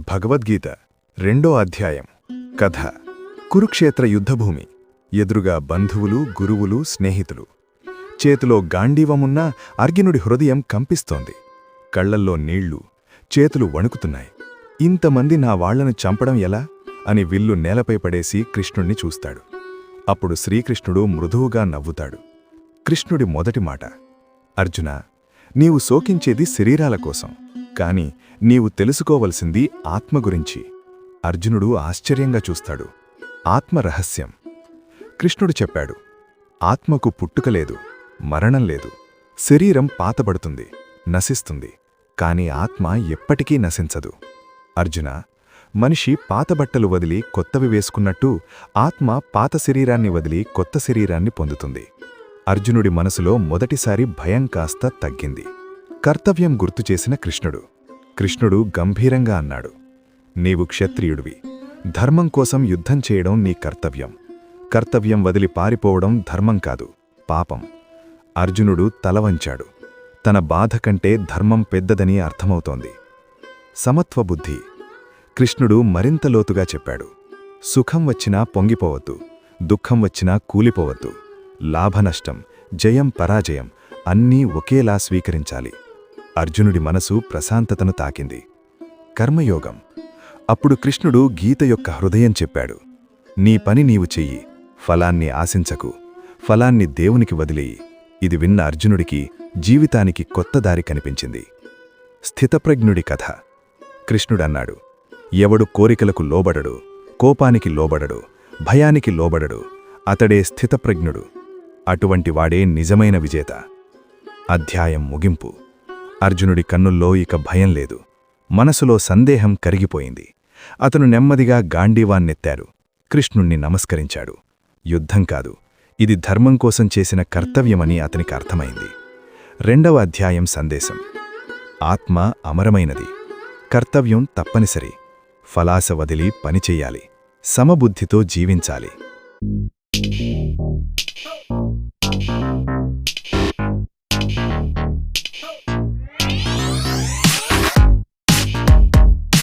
భగవద్గీత 2వ అధ్యాయం. కథ. కురుక్షేత్ర యుద్ధభూమి. ఎదురుగా బంధువులు, గురువులు, స్నేహితులు. చేతిలో గాండీవమున్నా అర్జునుడి హృదయం కంపిస్తోంది. కళ్లల్లో నీళ్లు, చేతులు వణుకుతున్నాయి. ఇంతమంది నా వాళ్లను చంపడం ఎలా అని విల్లు నేలపై పడేసి కృష్ణుణ్ణి చూస్తాడు. అప్పుడు శ్రీకృష్ణుడు మృదువుగా నవ్వుతాడు. కృష్ణుడి మొదటి మాట: అర్జునా, నీవు శోకించేది శరీరాల కోసం, కాని నీవు తెలుసుకోవలసింది ఆత్మ గురించి. అర్జునుడు ఆశ్చర్యంగా చూస్తాడు. ఆత్మ రహస్యం. కృష్ణుడు చెప్పాడు: ఆత్మకు పుట్టుక లేదు, మరణం లేదు. శరీరం పాతబడుతుంది, నశిస్తుంది, కాని ఆత్మ ఎప్పటికీ నశించదు. అర్జునా, మనిషి పాత బట్టలు వదిలి కొత్తవి వేసుకున్నట్టు ఆత్మ పాత శరీరాన్ని వదిలి కొత్త శరీరాన్ని పొందుతుంది. అర్జునుడి మనసులో మొదటిసారి భయం కాస్త తగ్గింది. కర్తవ్యం గుర్తుచేసిన కృష్ణుడు గంభీరంగా అన్నాడు: నీవు క్షత్రియుడివి. ధర్మం కోసం యుద్ధం చేయడం నీ కర్తవ్యం. కర్తవ్యం వదిలి పారిపోవడం ధర్మం కాదు, పాపం. అర్జునుడు తలవంచాడు. తన బాధ కంటే ధర్మం పెద్దదని అర్థమవుతోంది. సమత్వబుద్ధి. కృష్ణుడు మరింత లోతుగా చెప్పాడు: సుఖం వచ్చినా పొంగిపోవద్దు, దుఃఖం వచ్చినా కూలిపోవద్దు. లాభనష్టం, జయం పరాజయం అన్నీ ఒకేలా స్వీకరించాలి. అర్జునుడి మనసు ప్రశాంతతను తాకింది. కర్మయోగం. అప్పుడు కృష్ణుడు గీత యొక్క హృదయం చెప్పాడు: నీ పని నీవు చెయ్యి, ఫలాన్ని ఆశించకు, ఫలాన్ని దేవునికి వదిలేయి. ఇది విన్న అర్జునుడికి జీవితానికి కొత్త దారి కనిపించింది. స్థితప్రజ్ఞుడి కథ. కృష్ణుడన్నాడు: ఎవడు కోరికలకు లోబడడు, కోపానికి లోబడడు, భయానికి లోబడడు, అతడే స్థితప్రజ్ఞుడు. అటువంటి వాడే నిజమైన విజేత. అధ్యాయం ముగింపు. అర్జునుడి కన్నుల్లో ఇక భయం లేదు. మనసులో సందేహం కరిగిపోయింది. అతను నెమ్మదిగా గాండీవాన్నెత్తారు. కృష్ణుణ్ణి నమస్కరించాడు. యుద్ధం కాదు, ఇది ధర్మం కోసం చేసిన కర్తవ్యమని అతనికి అర్థమైంది. 2వ అధ్యాయం సందేశం. ఆత్మ అమరమైనది. కర్తవ్యం తప్పనిసరి. ఫలాస వదిలి పనిచెయ్యాలి. సమబుద్ధితో జీవించాలి.